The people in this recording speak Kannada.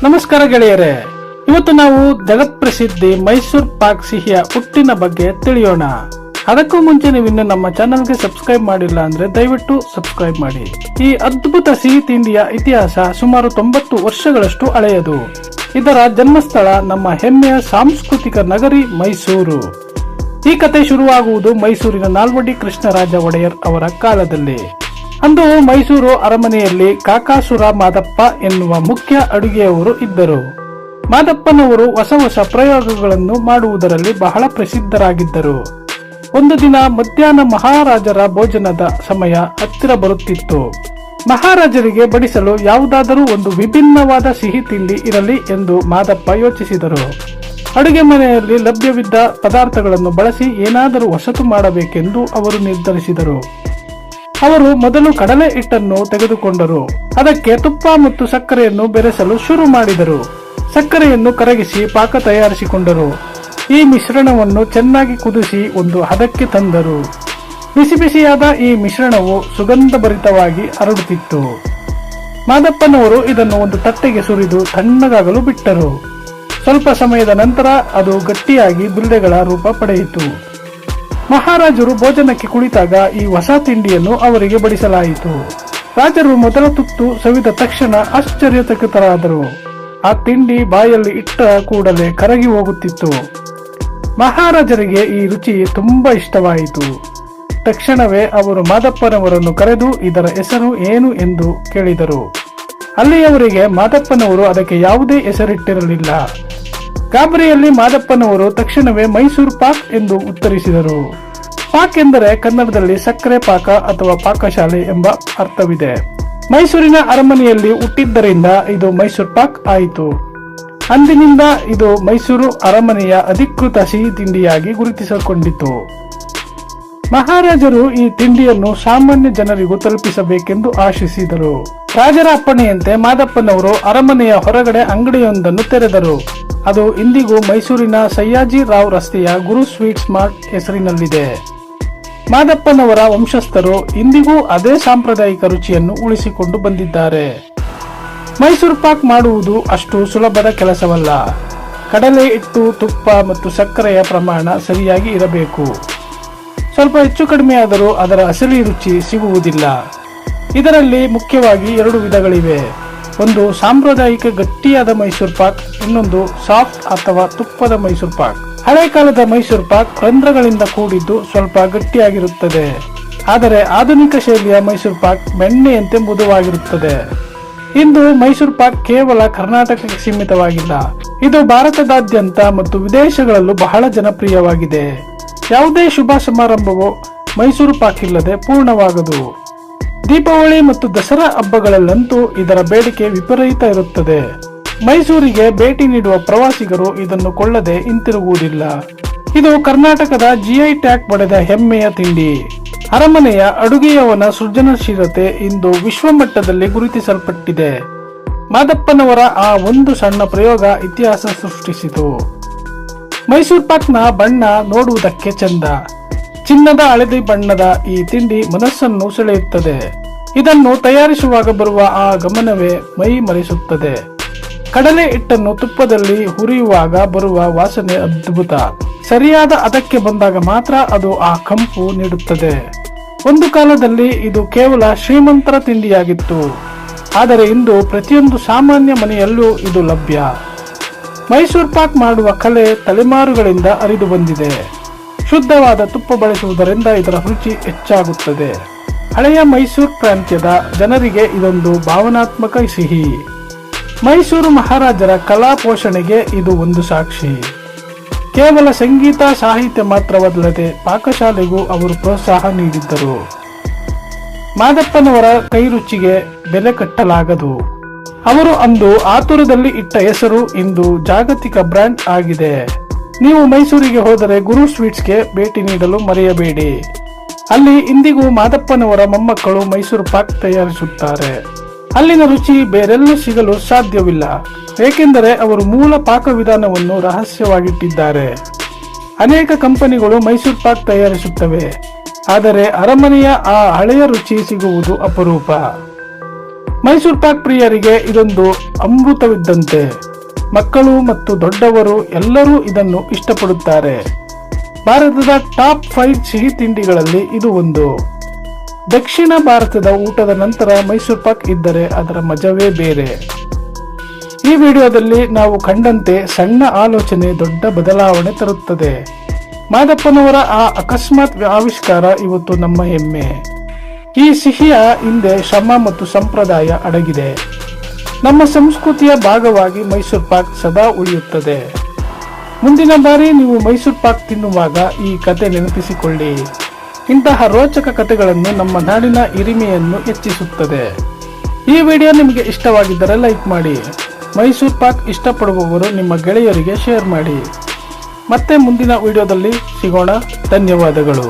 ನಮಸ್ಕಾರ ಗೆಳೆಯರೇ, ಇವತ್ತು ನಾವು ಜಗತ್ ಪ್ರಸಿದ್ಧಿ ಮೈಸೂರು ಪಾಕ್ ಸಿಹಿಯ ಹುಟ್ಟಿನ ಬಗ್ಗೆ ತಿಳಿಯೋಣ. ಅದಕ್ಕೂ ಮುಂಚೆ ನೀವು ಇನ್ನು ನಮ್ಮ ಚಾನಲ್ಗೆ ಸಬ್ಸ್ಕ್ರೈಬ್ ಮಾಡಿಲ್ಲ ಅಂದ್ರೆ ದಯವಿಟ್ಟು ಸಬ್ಸ್ಕ್ರೈಬ್ ಮಾಡಿ. ಈ ಅದ್ಭುತ ಸಿಹಿ ತಿಂಡಿಯ ಇತಿಹಾಸ ಸುಮಾರು 90 ವರ್ಷಗಳಷ್ಟು ಹಳೆಯದು. ಇದರ ಜನ್ಮಸ್ಥಳ ನಮ್ಮ ಹೆಮ್ಮೆಯ ಸಾಂಸ್ಕೃತಿಕ ನಗರಿ ಮೈಸೂರು. ಈ ಕತೆ ಶುರುವಾಗುವುದು ಮೈಸೂರಿನ ನಾಲ್ವಡಿ ಕೃಷ್ಣರಾಜ ಒಡೆಯರ್ ಅವರ ಕಾಲದಲ್ಲಿ. ಅಂದು ಮೈಸೂರು ಅರಮನೆಯಲ್ಲಿ ಕಾಕಾಸುರ ಮಾದಪ್ಪ ಎನ್ನುವ ಮುಖ್ಯ ಅಡುಗೆಯವರು ಇದ್ದರು. ಮಾದಪ್ಪನವರು ಹೊಸ ಪ್ರಯೋಗಗಳನ್ನು ಮಾಡುವುದರಲ್ಲಿ ಬಹಳ ಪ್ರಸಿದ್ಧರಾಗಿದ್ದರು. ಒಂದು ದಿನ ಮಧ್ಯಾಹ್ನ ಮಹಾರಾಜರ ಭೋಜನದ ಸಮಯ ಹತ್ತಿರ ಬರುತ್ತಿತ್ತು. ಮಹಾರಾಜರಿಗೆ ಬಡಿಸಲು ಯಾವುದಾದರೂ ಒಂದು ವಿಭಿನ್ನವಾದ ಸಿಹಿ ತಿಂಡಿ ಇರಲಿ ಎಂದು ಮಾದಪ್ಪ ಯೋಚಿಸಿದರು. ಅಡುಗೆ ಮನೆಯಲ್ಲಿ ಲಭ್ಯವಿದ್ದ ಪದಾರ್ಥಗಳನ್ನು ಬಳಸಿ ಏನಾದರೂ ಹೊಸತು ಮಾಡಬೇಕೆಂದು ಅವರು ನಿರ್ಧರಿಸಿದರು. ಅವರು ಮೊದಲು ಕಡಲೆ ಹಿಟ್ಟನ್ನು ತೆಗೆದುಕೊಂಡರು. ಅದಕ್ಕೆ ತುಪ್ಪ ಮತ್ತು ಸಕ್ಕರೆಯನ್ನು ಬೆರೆಸಲು ಶುರು ಮಾಡಿದರು. ಸಕ್ಕರೆಯನ್ನು ಕರಗಿಸಿ ಪಾಕ ತಯಾರಿಸಿಕೊಂಡರು. ಈ ಮಿಶ್ರಣವನ್ನು ಚೆನ್ನಾಗಿ ಕುದಿಸಿ ಒಂದು ಹದಕ್ಕೆ ತಂದರು. ಬಿಸಿ ಬಿಸಿಯಾದ ಈ ಮಿಶ್ರಣವು ಸುಗಂಧಭರಿತವಾಗಿ ಹರಡುತ್ತಿತ್ತು. ಮಾದಪ್ಪನವರು ಇದನ್ನು ಒಂದು ತಟ್ಟೆಗೆ ಸುರಿದು ತಣ್ಣಗಾಗಲು ಬಿಟ್ಟರು. ಸ್ವಲ್ಪ ಸಮಯದ ನಂತರ ಅದು ಗಟ್ಟಿಯಾಗಿ ಬಿಲ್ಲೆಗಳ ರೂಪ ಪಡೆಯಿತು. ಮಹಾರಾಜರು ಭೋಜನಕ್ಕೆ ಕುಳಿತಾಗ ಈ ಹೊಸ ತಿಂಡಿಯನ್ನು ಅವರಿಗೆ ಬಡಿಸಲಾಯಿತು. ರಾಜರು ಮೊದಲ ತುತ್ತು ಸವಿದ ತಕ್ಷಣ ಆಶ್ಚರ್ಯಚಕಿತರಾದರು. ಆ ತಿಂಡಿ ಬಾಯಲ್ಲಿ ಇಟ್ಟ ಕೂಡಲೇ ಕರಗಿ ಹೋಗುತ್ತಿತ್ತು. ಮಹಾರಾಜರಿಗೆ ಈ ರುಚಿ ತುಂಬಾ ಇಷ್ಟವಾಯಿತು. ತಕ್ಷಣವೇ ಅವರು ಮಾದಪ್ಪನವರನ್ನು ಕರೆದು ಇದರ ಹೆಸರು ಏನು ಎಂದು ಕೇಳಿದರು. ಅಲ್ಲಿಯವರೆಗೆ ಮಾದಪ್ಪನವರು ಅದಕ್ಕೆ ಯಾವುದೇ ಹೆಸರಿಟ್ಟಿರಲಿಲ್ಲ. ಗಾಬರಿಯಲ್ಲಿ ಮಾದಪ್ಪನವರು ತಕ್ಷಣವೇ ಮೈಸೂರು ಪಾಕ್ ಎಂದು ಉತ್ತರಿಸಿದರು. ಪಾಕ್ ಎಂದರೆ ಕನ್ನಡದಲ್ಲಿ ಸಕ್ಕರೆ ಪಾಕ ಅಥವಾ ಪಾಕಶಾಲೆ ಎಂಬ ಅರ್ಥವಿದೆ. ಮೈಸೂರಿನ ಅರಮನೆಯಲ್ಲಿ ಹುಟ್ಟಿದ್ದರಿಂದ ಇದು ಮೈಸೂರು ಪಾಕ್ ಆಯಿತು. ಅಂದಿನಿಂದ ಇದು ಮೈಸೂರು ಅರಮನೆಯ ಅಧಿಕೃತ ಸಿಹಿ ತಿಂಡಿಯಾಗಿ ಗುರುತಿಸಿಕೊಂಡಿತು. ಮಹಾರಾಜರು ಈ ತಿಂಡಿಯನ್ನು ಸಾಮಾನ್ಯ ಜನರಿಗೂ ತಲುಪಿಸಬೇಕೆಂದು ಆಶಿಸಿದರು. ರಾಜರ ಅಪ್ಪಣೆಯಂತೆ ಮಾದಪ್ಪನವರು ಅರಮನೆಯ ಹೊರಗಡೆ ಅಂಗಡಿಯೊಂದನ್ನು ತೆರೆದರು. ಅದು ಇಂದಿಗೂ ಮೈಸೂರಿನ ಸಯ್ಯಾಜಿ ರಾವ್ ರಸ್ತೆಯ ಗುರು ಸ್ವೀಟ್ಸ್ ಮಾರ್ಟ್ ಹೆಸರಿನಲ್ಲಿದೆ. ಮಾದಪ್ಪನವರ ವಂಶಸ್ಥರು ಇಂದಿಗೂ ಅದೇ ಸಾಂಪ್ರದಾಯಿಕ ರುಚಿಯನ್ನು ಉಳಿಸಿಕೊಂಡು ಬಂದಿದ್ದಾರೆ. ಮೈಸೂರು ಪಾಕ್ ಮಾಡುವುದು ಅಷ್ಟು ಸುಲಭದ ಕೆಲಸವಲ್ಲ. ಕಡಲೆ ಹಿಟ್ಟು, ತುಪ್ಪ ಮತ್ತು ಸಕ್ಕರೆಯ ಪ್ರಮಾಣ ಸರಿಯಾಗಿ ಇರಬೇಕು. ಸ್ವಲ್ಪ ಹೆಚ್ಚು ಕಡಿಮೆಯಾದರೂ ಅದರ ಅಸಲಿ ರುಚಿ ಸಿಗುವುದಿಲ್ಲ. ಇದರಲ್ಲಿ ಮುಖ್ಯವಾಗಿ 2 ವಿಧಗಳಿವೆ. ಒಂದು ಸಾಂಪ್ರದಾಯಿಕ ಗಟ್ಟಿಯಾದ ಮೈಸೂರು ಪಾಕ್, ಇನ್ನೊಂದು ಸಾಫ್ಟ್ ಅಥವಾ ತುಪ್ಪದ ಮೈಸೂರು ಪಾಕ್. ಹಳೆ ಕಾಲದ ಮೈಸೂರು ಪಾಕ್ ರಂಧ್ರಗಳಿಂದ ಕೂಡಿದ್ದು ಸ್ವಲ್ಪ ಗಟ್ಟಿಯಾಗಿರುತ್ತದೆ. ಆದರೆ ಆಧುನಿಕ ಶೈಲಿಯ ಮೈಸೂರು ಪಾಕ್ ಬೆಣ್ಣೆಯಂತೆ ಮೃದುವಾಗಿರುತ್ತದೆ. ಇಂದು ಮೈಸೂರು ಪಾಕ್ ಕೇವಲ ಕರ್ನಾಟಕಕ್ಕೆ ಸೀಮಿತವಾಗಿಲ್ಲ. ಇದು ಭಾರತದಾದ್ಯಂತ ಮತ್ತು ವಿದೇಶಗಳಲ್ಲೂ ಬಹಳ ಜನಪ್ರಿಯವಾಗಿದೆ. ಯಾವುದೇ ಶುಭ ಸಮಾರಂಭವು ಮೈಸೂರು ಪಾಕ್ ಇಲ್ಲದೆ ಪೂರ್ಣವಾಗದು. ದೀಪಾವಳಿ ಮತ್ತು ದಸರಾ ಹಬ್ಬಗಳಲ್ಲಂತೂ ಇದರ ಬೇಡಿಕೆ ವಿಪರೀತ ಇರುತ್ತದೆ. ಮೈಸೂರಿಗೆ ಭೇಟಿ ನೀಡುವ ಪ್ರವಾಸಿಗರು ಇದನ್ನು ಕೊಳ್ಳದೆ ಹಿಂತಿರುಗುವುದಿಲ್ಲ. ಇದು ಕರ್ನಾಟಕದ GI ಟ್ಯಾಗ್ ಪಡೆದ ಹೆಮ್ಮೆಯ ತಿಂಡಿ. ಅರಮನೆಯ ಅಡುಗೆಯವನ ಸೃಜನಶೀಲತೆ ಇಂದು ವಿಶ್ವಮಟ್ಟದಲ್ಲಿ ಗುರುತಿಸಲ್ಪಟ್ಟಿದೆ. ಮಾದಪ್ಪನವರ ಆ ಒಂದು ಸಣ್ಣ ಪ್ರಯೋಗ ಇತಿಹಾಸ ಸೃಷ್ಟಿಸಿತು. ಮೈಸೂರು ಪಾಕ್ನ ಬಣ್ಣ ನೋಡುವುದಕ್ಕೆ ಚಂದ. ಚಿನ್ನದ ಹಳದಿ ಬಣ್ಣದ ಈ ತಿಂಡಿ ಮನಸ್ಸನ್ನು ಸೆಳೆಯುತ್ತದೆ. ಇದನ್ನು ತಯಾರಿಸುವಾಗ ಬರುವ ಆ ಗಮನವೇ ಮೈ ಮರೆಸುತ್ತದೆ. ಕಡಲೆ ಹಿಟ್ಟನ್ನು ತುಪ್ಪದಲ್ಲಿ ಹುರಿಯುವಾಗ ಬರುವ ವಾಸನೆ ಅದ್ಭುತ. ಸರಿಯಾದ ಹದಕ್ಕೆ ಬಂದಾಗ ಮಾತ್ರ ಅದು ಆ ಕಂಪು ನೀಡುತ್ತದೆ. ಒಂದು ಕಾಲದಲ್ಲಿ ಇದು ಕೇವಲ ಶ್ರೀಮಂತರ ತಿಂಡಿಯಾಗಿತ್ತು. ಆದರೆ ಇಂದು ಪ್ರತಿಯೊಂದು ಸಾಮಾನ್ಯ ಮನೆಯಲ್ಲೂ ಇದು ಲಭ್ಯ. ಮೈಸೂರು ಪಾಕ್ ಮಾಡುವ ಕಲೆ ತಲೆಮಾರುಗಳಿಂದ ಹರಿದು ಬಂದಿದೆ. ಶುದ್ಧವಾದ ತುಪ್ಪ ಬಳಸುವುದರಿಂದ ಇದರ ರುಚಿ ಹೆಚ್ಚಾಗುತ್ತದೆ. ಹಳೆಯ ಮೈಸೂರು ಪ್ರಾಂತ್ಯದ ಜನರಿಗೆ ಇದೊಂದು ಭಾವನಾತ್ಮಕ ಸಿಹಿ. ಮೈಸೂರು ಮಹಾರಾಜರ ಕಲಾ ಪೋಷಣೆಗೆ ಇದು ಒಂದು ಸಾಕ್ಷಿ. ಕೇವಲ ಸಂಗೀತ ಸಾಹಿತ್ಯ ಮಾತ್ರವಲ್ಲದೆ ಪಾಕಶಾಲೆಗೂ ಅವರು ಪ್ರೋತ್ಸಾಹ ನೀಡಿದ್ದರು. ಮಾದಪ್ಪನವರ ಕೈ ರುಚಿಗೆ ಬೆಲೆ ಕಟ್ಟಲಾಗದು. ಅವರು ಅಂದು ಆತುರದಲ್ಲಿ ಇಟ್ಟ ಹೆಸರು ಇಂದು ಜಾಗತಿಕ ಬ್ರ್ಯಾಂಡ್ ಆಗಿದೆ. ನೀವು ಮೈಸೂರಿಗೆ ಹೋದರೆ ಗುರು ಸ್ವೀಟ್ಸ್ಗೆ ಭೇಟಿ ನೀಡಲು ಮರೆಯಬೇಡಿ. ಅಲ್ಲಿ ಇಂದಿಗೂ ಮಾದಪ್ಪನವರ ಮೊಮ್ಮಕ್ಕಳು ಮೈಸೂರು ಪಾಕ್ ತಯಾರಿಸುತ್ತಾರೆ. ಅಲ್ಲಿನ ರುಚಿ ಬೇರೆಲ್ಲೂ ಸಿಗಲು ಸಾಧ್ಯವಿಲ್ಲ. ಏಕೆಂದರೆ ಅವರು ಮೂಲ ಪಾಕವಿಧಾನವನ್ನು ರಹಸ್ಯವಾಗಿಟ್ಟಿದ್ದಾರೆ. ಅನೇಕ ಕಂಪನಿಗಳು ಮೈಸೂರು ಪಾಕ್ ತಯಾರಿಸುತ್ತವೆ. ಆದರೆ ಅರಮನೆಯ ಆ ಹಳೆಯ ರುಚಿ ಸಿಗುವುದು ಅಪರೂಪ. ಮೈಸೂರು ಪಾಕ್ ಪ್ರಿಯರಿಗೆ ಇದೊಂದು ಅಮೃತವಿದ್ದಂತೆ. ಮಕ್ಕಳು ಮತ್ತು ದೊಡ್ಡವರು ಎಲ್ಲರೂ ಇದನ್ನು ಇಷ್ಟಪಡುತ್ತಾರೆ. ಭಾರತದ ಟಾಪ್ 5 ಸಿಹಿ ತಿಂಡಿಗಳಲ್ಲಿ ಇದು ಒಂದು. ದಕ್ಷಿಣ ಭಾರತದ ಊಟದ ನಂತರ ಮೈಸೂರು ಪಾಕ್ ಇದ್ದರೆ ಅದರ ಮಜವೇ ಬೇರೆ. ಈ ವಿಡಿಯೋದಲ್ಲಿ ನಾವು ಕಂಡಂತೆ ಸಣ್ಣ ಆಲೋಚನೆ ದೊಡ್ಡ ಬದಲಾವಣೆ ತರುತ್ತದೆ. ಮಾದಪ್ಪನವರ ಆ ಅಕಸ್ಮಾತ್ ಆವಿಷ್ಕಾರ ಇವತ್ತು ನಮ್ಮ ಹೆಮ್ಮೆ. ಈ ಸಿಹಿಯ ಹಿಂದೆ ಶ್ರಮ ಮತ್ತು ಸಂಪ್ರದಾಯ ಅಡಗಿದೆ. ನಮ್ಮ ಸಂಸ್ಕೃತಿಯ ಭಾಗವಾಗಿ ಮೈಸೂರು ಪಾಕ್ ಸದಾ ಉಳಿಯುತ್ತದೆ. ಮುಂದಿನ ಬಾರಿ ನೀವು ಮೈಸೂರು ಪಾಕ್ ತಿನ್ನುವಾಗ ಈ ಕತೆ ನೆನಪಿಸಿಕೊಳ್ಳಿ. ಇಂತಹ ರೋಚಕ ಕಥೆಗಳನ್ನು ನಮ್ಮ ನಾಡಿನ ಹಿರಿಮೆಯನ್ನು ಹೆಚ್ಚಿಸುತ್ತದೆ. ಈ ವಿಡಿಯೋ ನಿಮಗೆ ಇಷ್ಟವಾಗಿದ್ದರೆ ಲೈಕ್ ಮಾಡಿ. ಮೈಸೂರು ಪಾಕ್ ಇಷ್ಟಪಡುವವರು ನಿಮ್ಮ ಗೆಳೆಯರಿಗೆ ಶೇರ್ ಮಾಡಿ. ಮತ್ತೆ ಮುಂದಿನ ವಿಡಿಯೋದಲ್ಲಿ ಸಿಗೋಣ. ಧನ್ಯವಾದಗಳು.